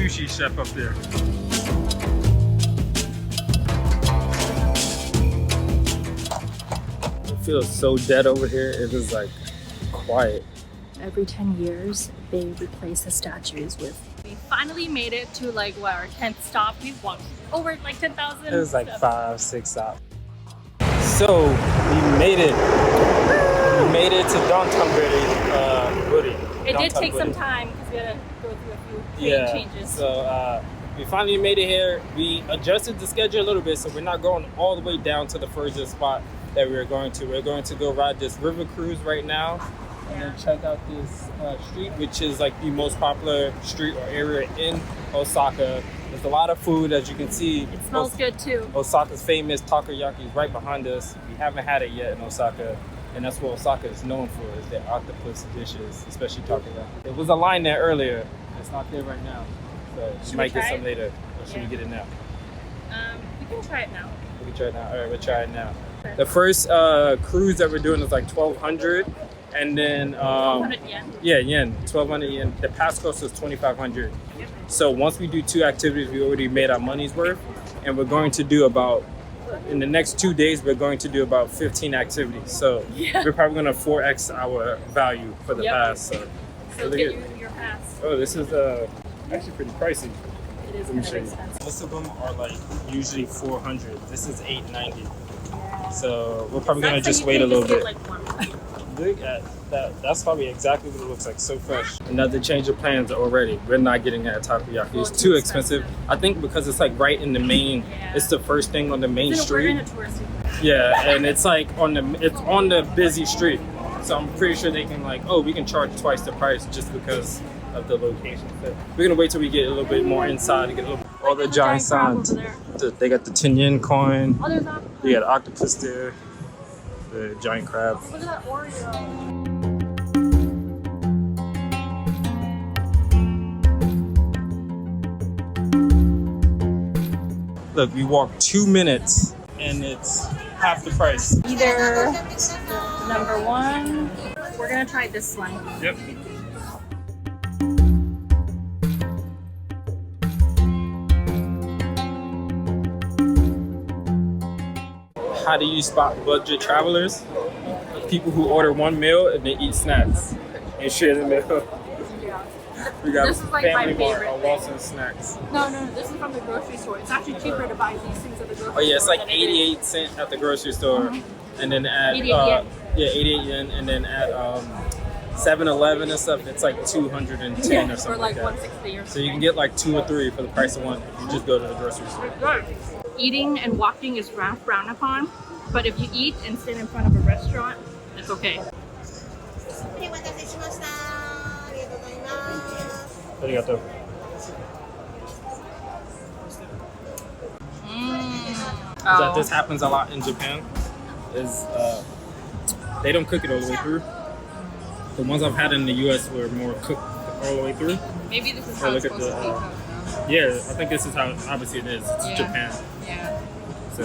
sushi chef up there. It feels so dead over here. It is like quiet. Every 10 years, they replace the statues with... We finally made it to like what, our 10th stop. We've walked over like 10,000. It was like 5-6 stops. So we made it. We made it to Dotonbori. It did take some time because we had to go through a few changes. So we finally made it here. We adjusted the schedule a little bit, so we're not going all the way down to the furthest spot that we're going to. We're going to go ride this river cruise right now. And then check out this street, which is like the most popular street or area in Osaka. There's a lot of food, as you can see. It smells good too. Osaka's famous takoyaki is right behind us. We haven't had it yet in Osaka, and that's what Osaka is known for, is their octopus dishes, especially takoyaki. There was a line there earlier. It's not there right now. So we might get some later. Or should we get it now? We can try it now. We can try it now. All right, we'll try it now. Okay. The first cruise that we're doing is like 1,200. And then 1,200 yen. Yeah, yen, 1,200 yen. The pass cost is 2,500. Yep. So once we do 2 activities, we already made our money's worth, and we're going to do about, in the next 2 days, we're going to do about 15 activities. So we're probably going to 4x our value for the pass. So get your pass. Oh, this is actually pretty pricey. It is Let me kind show of you. expensive. Most of them are like usually 400. This is 890. So we're probably going to just wait a little bit. Look at that. That's probably exactly what it looks like. So fresh. Another change of plans already. We're not getting that takoyaki. It's too expensive. I think because it's like right in the main. It's the first thing on the main street. We're in a touristy. Yeah, and it's like on the busy street. So I'm pretty sure they can like, oh, we can charge twice the price just because of the location. So we're gonna wait till we get a little bit more inside to get a little. All the giant signs. They got the 10 yen coin. Oh, there's that. They got an octopus there. The giant crab. Look at that Oreo. Look, we walked 2 minutes and it's half the price. Either number 1, we're gonna try this one. Yep. How do you spot budget travelers? People who order one meal and they eat snacks and share the meal. Yeah. We got this is like Family my Mart favorite or Lawson Snacks. No, this is from the grocery store. It's actually cheaper to buy these things at the grocery store. Oh yeah, it's like 88 cents at the grocery store, and then at 88 yen. 88 yen, and then at 7-Eleven and stuff, it's like 210 or something or like that. 160 or something. So you can get like 2 or 3 for the price of one if you just go to the grocery store. Eating and walking is frowned upon, but if you eat and stand in front of a restaurant, it's okay. Arigato. That this happens a lot in Japan is they don't cook it all the way through. The ones I've had in the US were more cooked all the way through. Maybe this is how it's supposed to be. Yeah, I think this is how obviously it is. It's Japan. Yeah. So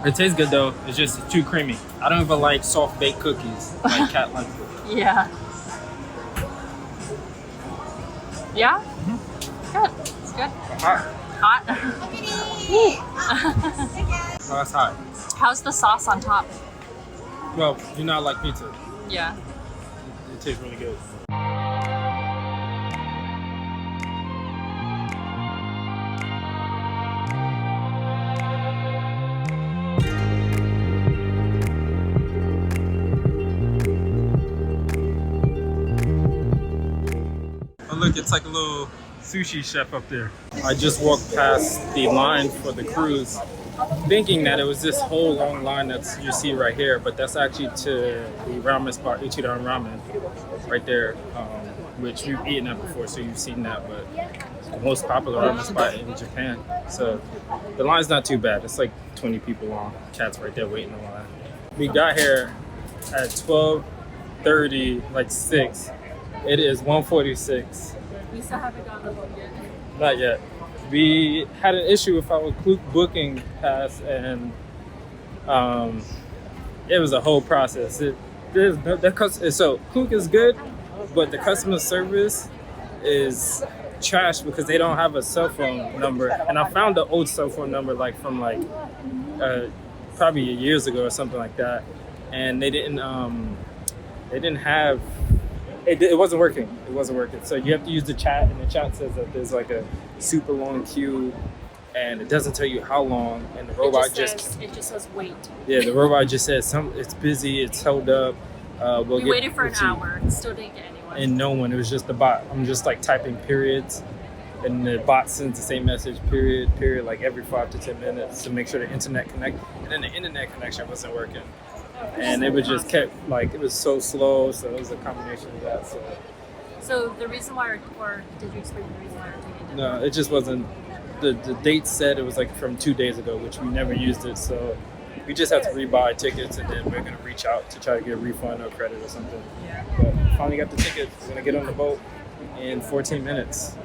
it tastes good though. It's just too creamy. I don't even like soft baked cookies like Cat likes it. Yeah. Yeah? Good. It's good. Hot. Hot? Oh, that's hot. How's the sauce on top? Well, you know I like pizza. Yeah. It tastes really good. Oh look, it's like a little sushi chef up there. I just walked past the line for the cruise, thinking that it was this whole long line that you see right here, but that's actually to the ramen spot, Ichiran Ramen, right there, which we've eaten at before, so you've seen that, but it's the most popular ramen spot in Japan. So the line's not too bad. It's like 20 people long. Cat's right there waiting in line. We got here at 12:30, like 6. It is 1:46. We still haven't gotten the book yet. Not yet. We had an issue with our Klook booking pass, and it was a whole process. So Klook is good, but the customer service is trash because they don't have a cell phone number. And I found the old cell phone number like from like probably years ago or something like that. And they didn't have it wasn't working. It wasn't working. So you have to use the chat, and the chat says that there's like a super long queue, and it doesn't tell you how long, and the robot it just says wait. Yeah, the robot just says it's busy, it's held up. We waited for an hour, still didn't get anyone. And no one. It was just the bot. I'm just like typing periods, and the bot sends the same message, period, like every 5 to 10 minutes to make sure the internet connect. And then the internet connection wasn't working, and it was just kept like it was so slow. So it was a combination of that. So the reason why, or did you explain the reason why our ticket didn't? No, it just wasn't. The date said it was like from 2 days ago, which we never used it. So we just had to rebuy tickets, and then we're gonna reach out to try to get a refund or credit or something. Yeah. But finally got the tickets. We're gonna get on the boat in 14 minutes.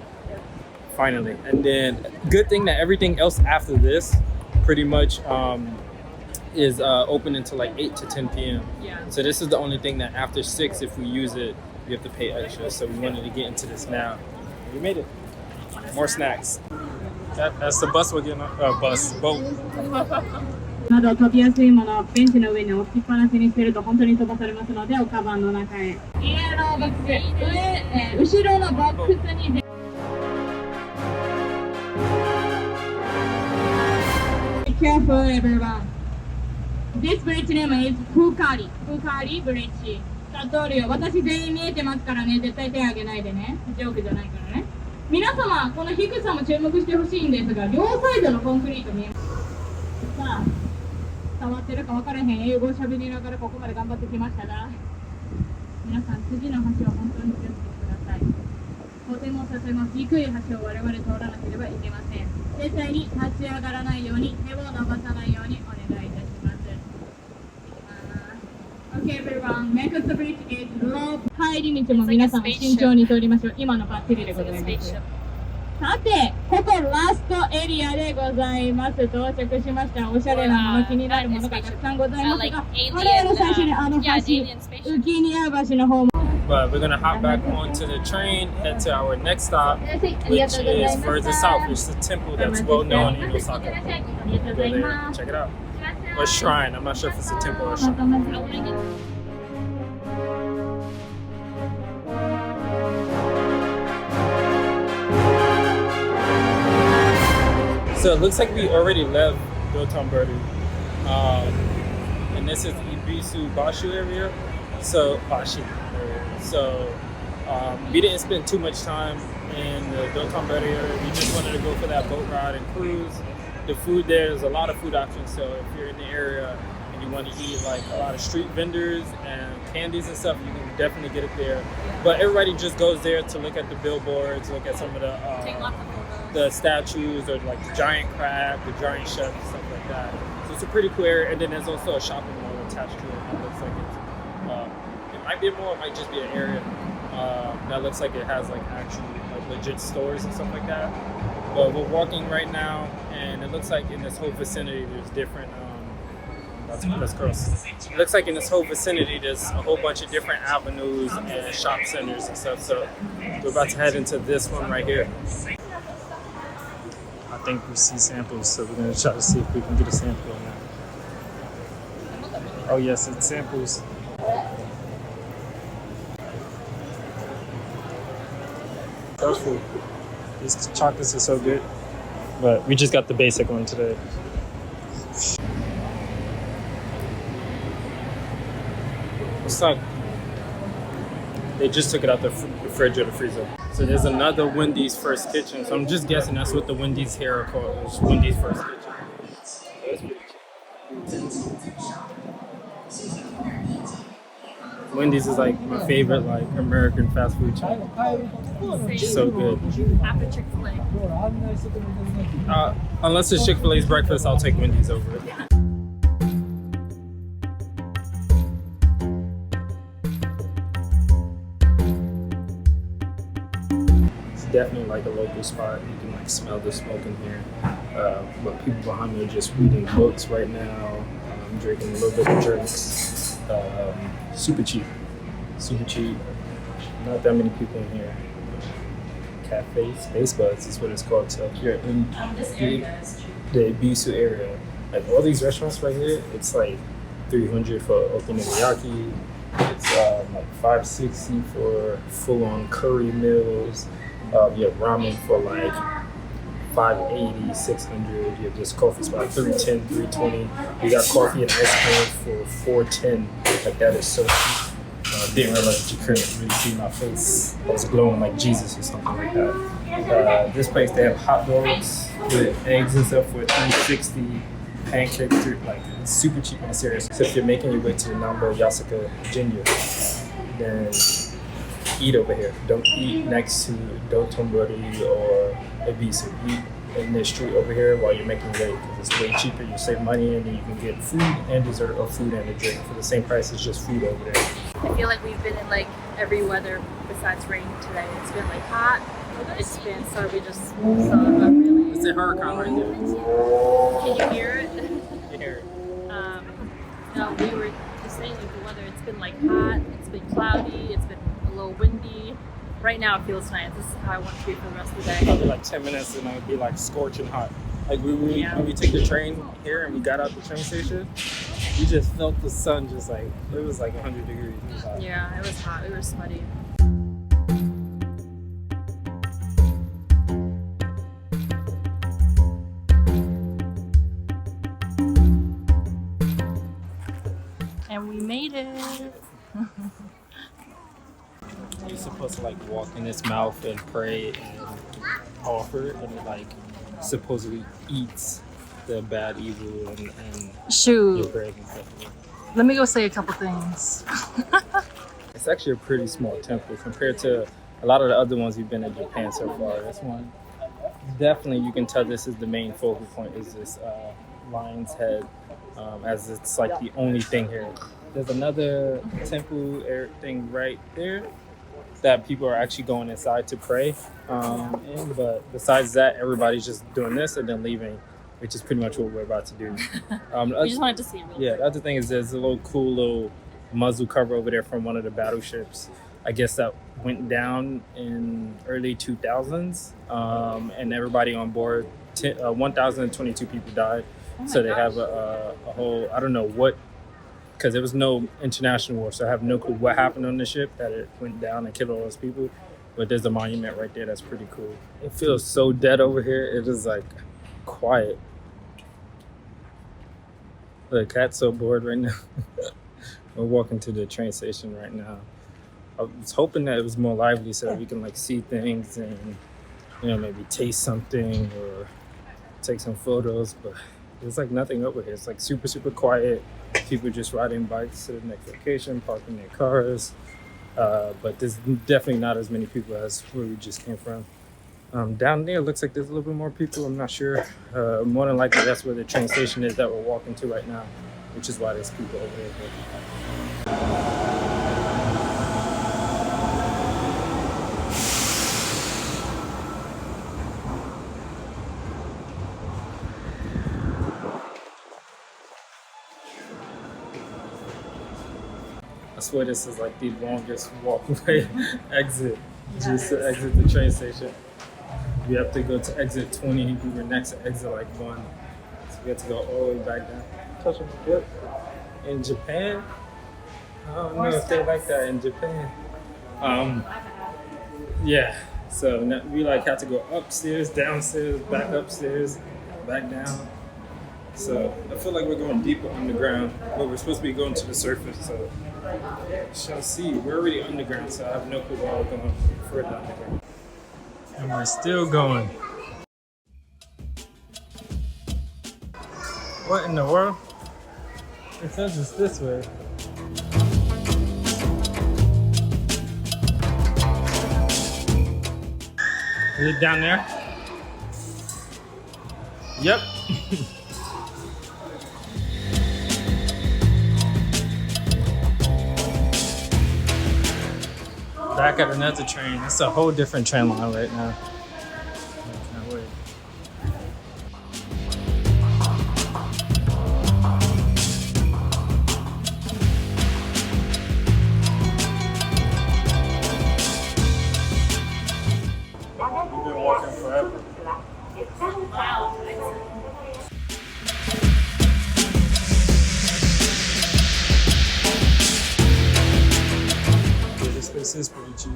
Finally. And then good thing that everything else after this pretty much is open until like 8 to 10 p.m. Yeah. So this is the only thing that after 6, if we use it, we have to pay extra. So we wanted to get into this now. We made it. More snacks. That's the bus we're getting on. Boat. など飛びやすいものをベンチの上に置きっぱなしにすると本当に飛ばされますのでおカバンの中へ。上のボックス、後ろのボックスに。Careful everyone. This bridge name is Fukari. Fukari Bridge. 通るよ。私全員見えてますからね。絶対手挙げないでね。ジョークじゃないからね。皆様この低さも注目してほしいんですが、両サイドのコンクリート見えます。さあ。伝わってるか分からへん英語をしゃべりながらここまで頑張ってきましたが、皆さん次の橋は本当に気をつけてください。とても低い橋を我々通らなければいけません。絶対に立ち上がらないように、手を伸ばさないようにお願いいたします。Okay, everyone, next bridge is low. 帰り道も皆さん慎重に通りましょう。今のバッテリーでございます。さて、ここラストエリアでございます。到着しました。おしゃれなもの、気になるものがたくさんございますが、我々最初にあの橋、浮きに合う橋の方も。But we're gonna hop back onto the train, head to our next stop, which is further south, which is a temple that's well known in Osaka. Go there, check it out. Or shrine. I'm not sure if it's a temple or a shrine. So it looks like we already left Dotonbori, and this is Ibisu Bashu area. So we didn't spend too much time in the Dotonbori area. We just wanted to go for that boat ride and cruise. The food there's a lot of food options. So if you're in the area and you want to eat like a lot of street vendors and candies and stuff, you can definitely get it there. But everybody just goes there to look at the billboards, look at some of the statues or like the giant crab, the giant chef, and stuff like that. So it's a pretty cool area. And then there's also a shopping mall attached to it. It looks like it might be a mall, it might just be an area that looks like it has like actual like legit stores and stuff like that. But we're walking right now, and it looks like in this whole vicinity there's different. Let's cross. It looks like in this whole vicinity there's a whole bunch of different avenues and shop centers and stuff. So we're about to head into this one right here. I think we see samples, so we're gonna try to see if we can get a sample in there. Oh yes, it's samples. That's food. These chocolates are so good, but we just got the basic one today. What's up? They just took it out the fridge or the freezer. So there's another Wendy's First Kitchen. So I'm just guessing that's what the Wendy's here are called. It's Wendy's First Kitchen. Wendy's is like my favorite like American fast food chain. It's so good. After Chick-fil-A. Unless it's Chick-fil-A's breakfast, I'll take Wendy's over it. Definitely like a local spot. You can like smell the smoke in here. But people behind me are just reading books right now. I'm drinking a little bit of drinks. Super cheap. Super cheap. Not that many people in here. cafe. Space Buds is what it's called. So if you're in the Ibisu area, like all these restaurants right here, it's like 300 for okonomiyaki. It's like 560 for full-on curry meals. You have ramen for like 580, 600. You have this coffee spot 310, 320. You got coffee and ice cream for 410. Like that is so cheap. Didn't realize that you couldn't really see my face. I was glowing like Jesus or something like that. This place, they have hot dogs with eggs and stuff for 360. Pancakes, like it's super cheap and serious. So if you're making your way to the Namba, Yasaka, jinja, then eat over here. Don't eat next to Dotonbori or Ibisu. Eat in this street over here while you're making your way because it's way cheaper. You save money and then you can get food and dessert or food and a drink for the same price as just food over there. I feel like we've been in like every weather besides rain today. It's been like hot. It's been so we just saw a really. It's a hurricane right there. Can you hear it? You hear it. No, we were just saying like the weather. It's been like hot. It's been cloudy. It's been a little windy. Right now it feels nice. This is how I want to be for the rest of the day. Probably like 10 minutes and it would be like scorching hot. Like when we take the train here and we got out the train station, we just felt the sun just like, it was like 100 degrees. It was hot. Yeah, it was hot. We were sweaty. And we made it. You're supposed to like walk in its mouth and pray and offer, and it like supposedly eats the bad evil and your Shoot. bread and stuff. Let me go say a couple things. It's actually a pretty small temple compared to a lot of the other ones we've been in Japan so far. This one, definitely you can tell this is the main focal point, is this lion's head, as it's like the only thing here. There's another temple thing right there that people are actually going inside to pray in, but besides that, everybody's just doing this and then leaving, which is pretty much what we're about to do. We just wanted to see it real quick. The other thing is there's a little cool little muzzle cover over there from one of the battleships. I guess that went down in early 2000s, and everybody on board, 1,022 people died. So they have a whole, I don't know what, because there was no international war, so I have no clue what happened on the ship that it went down and killed all those people. But there's a monument right there that's pretty cool. It feels so dead over here. It is like quiet. The cat's so bored right now. We're walking to the train station right now. I was hoping that it was more lively so that we can like see things and, you know, maybe taste something or take some photos, but there's like nothing over here. It's like super, super quiet. People just riding bikes to the next location, parking their cars. But there's definitely not as many people as where we just came from. Down there, looks like there's a little bit more people. I'm not sure. More than likely, that's where the train station is that we're walking to right now, which is why there's people over there. I swear this is like the longest walkway exit, just to exit the train station. We have to go to exit 20. We were next to exit like 1. So we have to go all the way back down. Touch my foot. In Japan, I don't know if they like that in Japan. Yeah, so now we like have to go upstairs, downstairs, back upstairs, back down. So I feel like we're going deeper underground, but we're supposed to be going to the surface. So shall see. We're already underground, so I have no clue why we're going further underground. And we're still going. What in the world? It says it's this way. Is it down there? Yep. Back at another train. It's a whole different train line right now. I can't wait. We've been walking forever. Wow. Yeah, this place is pretty cheap.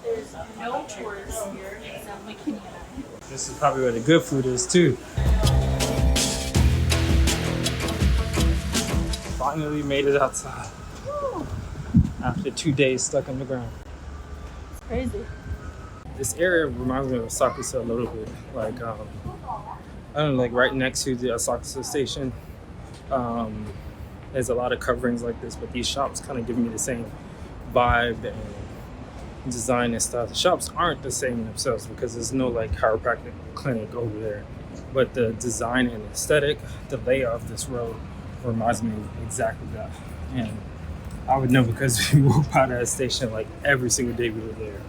There's no tourists here except McKinney and I. This is probably where the good food is too. Finally made it outside. Woo. After 2 days stuck on the ground. It's crazy. This area reminds me of Osaka a little bit. Like, I don't know, like right next to the Osaka station. There's a lot of coverings like this, but these shops kind of give me the same vibe and design and stuff. The shops aren't the same in themselves because there's no like chiropractic clinic over there. But the design and aesthetic, the layout of this road reminds me of exactly that. And I would know because we walk by that station like every single day we were there.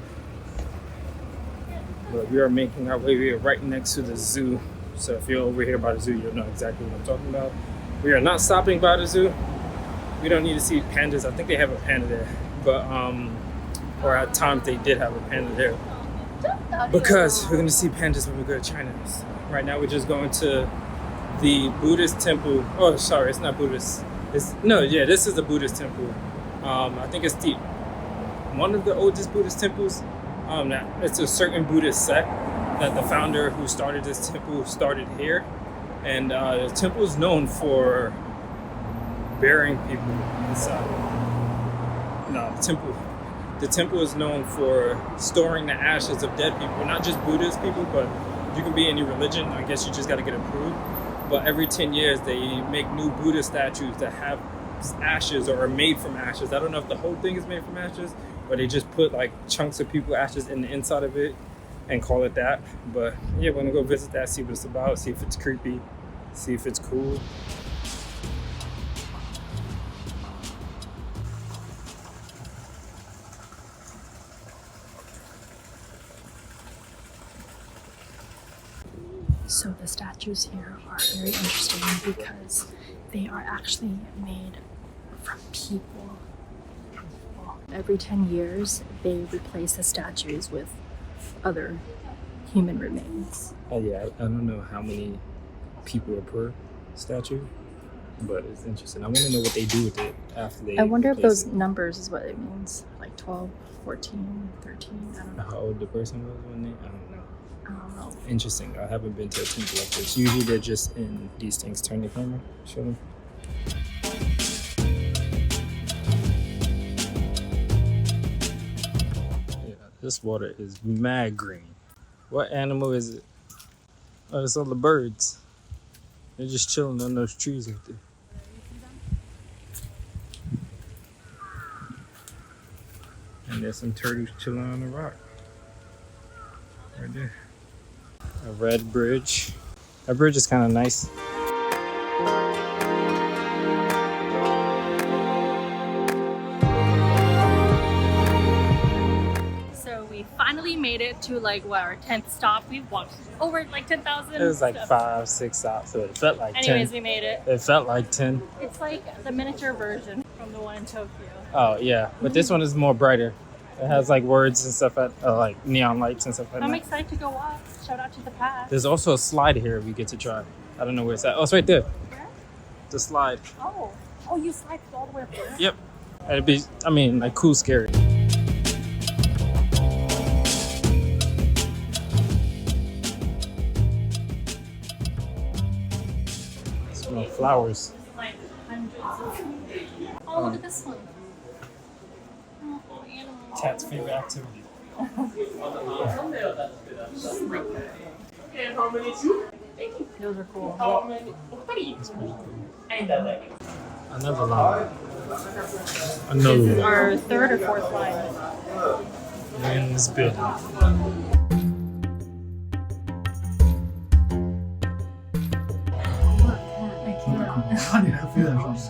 But we are making our way. We are right next to the zoo. So if you're over here by the zoo, you'll know exactly what I'm talking about. We are not stopping by the zoo. We don't need to see pandas. I think they have a panda there. But, or at times they did have a panda there. Because we're going to see pandas when we go to China. Right now we're just going to the Buddhist temple. Oh, sorry, it's not Buddhist. This is the Buddhist temple. I think it's one of the oldest Buddhist temples. It's a certain Buddhist sect that the founder who started this temple started here. And the temple is known for burying people inside. No, the temple is known for storing the ashes of dead people. Not just Buddhist people, but you can be any religion. I guess you just got to get approved. But every 10 years, they make new Buddha statues that have ashes or are made from ashes. I don't know if the whole thing is made from ashes, but they just put like chunks of people's ashes in the inside of it and call it that. But yeah, we're gonna go visit that, see what it's about, see if it's creepy, see if it's cool. So the statues here are very interesting because they are actually made from people. Every 10 years, they replace the statues with other human remains. Oh yeah, I don't know how many people are per statue, but it's interesting. I want to know what they do with it after they. I wonder if replace those it. numbers is what it means. Like 12, 14, 13, I don't know. How old the person was when they. I don't know. I don't know. Interesting. I haven't been to a temple like this. Usually they're just in these things. Turn the camera. Show them. Yeah, this water is mad green. What animal is it? Oh, it's all the birds. They're just chilling on those trees right there. And there's some turtles chilling on the rock. Right there. A red bridge. That bridge is kind of nice. So we finally made it to like what, our 10th stop. We've walked over like 10,000. It was like 5, 6 stops, so it felt like 10. Anyways, we made it. It felt like 10. It's like the miniature version from the one in Tokyo. Oh yeah, but this one is more brighter. It has like words and stuff, like neon lights and stuff like I'm that. excited to go walk. Shout out to the pass. There's also a slide here we get to try. I don't know where it's at. Oh, it's right there. Where? The slide. Oh, you slide all the way up there? Yep. And it'd be, I mean, like cool, scary. Smell flowers. Like hundreds of. Oh, look at this one. Oh, animals. Cat's favorite activity. Those are cool. That's pretty cool. Another line. Another This is one. our third or fourth line. We're in this building.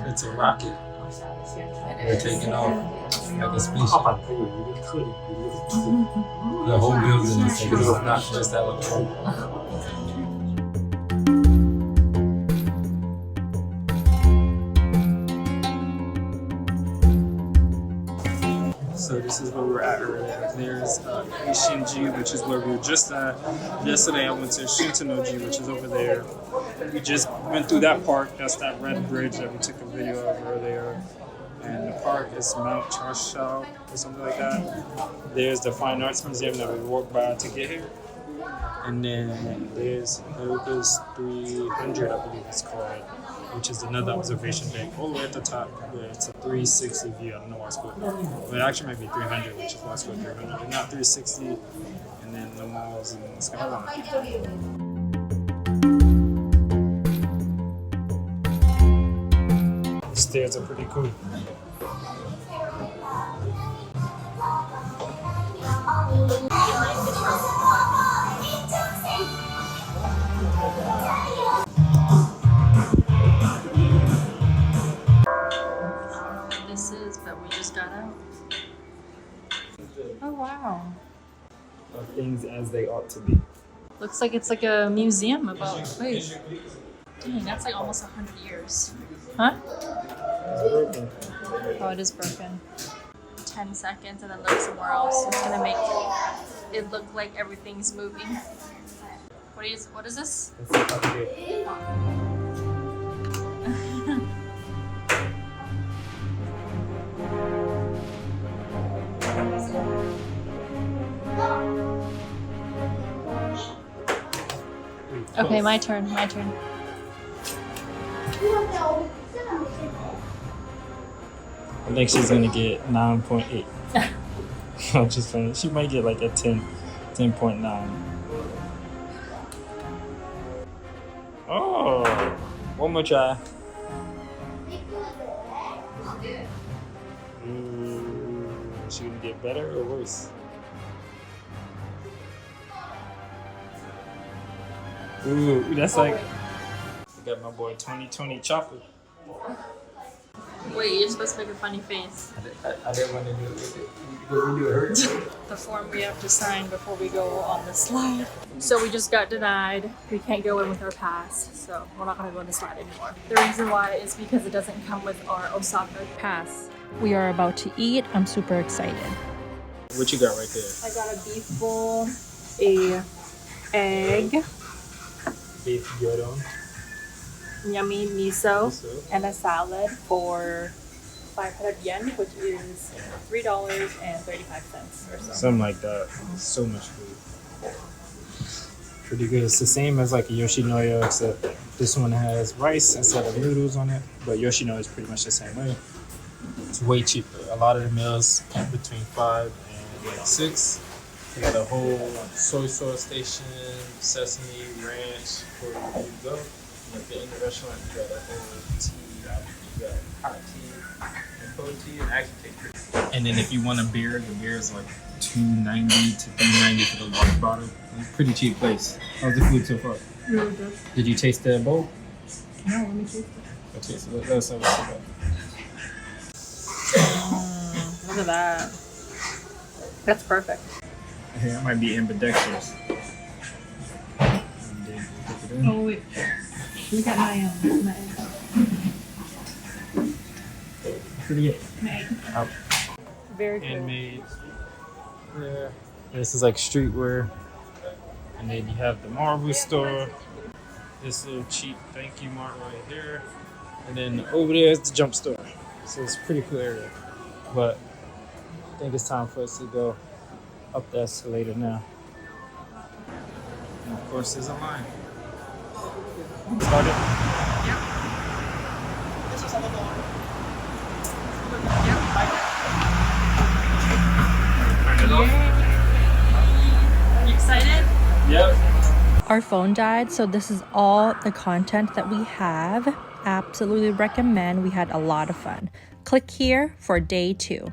It's a rocket. We're taking off like a spaceship. The whole building is taking off, not just that one. So This is where we were at earlier. There's Isshinji, which is where we were just at. Yesterday I went to Shinjuku, which is over there. We just went through that park. That's that red bridge that we took a video of earlier. And the park is Mount Chashao or something like that. There's the Fine Arts Museum that we walked by to get here. And then there's Ebook's 300, I believe it's called, which is another observation deck all the way at the top where it's a 360 view. I don't know why it's called. But it actually might be 300, which is why it's called 300. But not 360. And then the malls and the skyline. The stairs are pretty cool. This is, but we just got out. Oh wow. Things as they ought to be. Looks like it's like a museum about food. Dang, that's like almost 100 years. Huh? It's broken. Oh, it is broken. 10 seconds and then look somewhere else. It's gonna make it look like everything's moving. What is this? Let's see if I can do it. Okay, my turn. I think she's gonna get 9.8. I'm just playing. She might get like a 10.9. Oh, one more try. Is she gonna get better or worse? Ooh, that's like. I got my boy 2020 chocolate. Wait, you're supposed to make a funny face. I didn't want to do it with it because we knew it hurt. The form we have to sign before we go on the slide. So we just got denied. We can't go in with our pass, so we're not gonna go on the slide anymore. The reason why is because it doesn't come with our Osaka pass. We are about to eat. I'm super excited. What you got right there? I got a beef bowl, a egg, Beef gyudon. yummy miso, and a salad for 500 yen, which is $3.35 or so. Something like that. So much food. Pretty good. It's the same as like a Yoshinoya, except this one has rice instead of noodles on it. But Yoshinoya is pretty much the same way. It's way cheaper. A lot of the meals between 5 and like 6. You got a whole soy sauce station, sesame, ranch for where you go. Like in the restaurant, you got a whole tea, you got hot tea, and cold tea, and actually tastes pretty good. And then if you want a beer, the beer is like $2.90 to $3.90 for the large bottle. It's a pretty cheap place. How's the food so far? Really good. Did you taste the bowl? No, let me taste it. I'll taste it. Let's have a Look at that. That's perfect. Yeah, it might be ambidextrous. Oh wait. Look at my egg. Pretty good. My egg. Oh. Very cool. Handmade. Yeah. This is like streetwear. And then you have the marble store. This little cheap thank you mart right here. And then over there is the jump store. So it's a pretty cool area. But I think it's time for us to go up the escalator now. And of course there's a line. Started? Yep. Turn it off. You excited? Yep. Our phone died, so this is all the content that we have. Absolutely recommend. We had a lot of fun. Click here for day 2.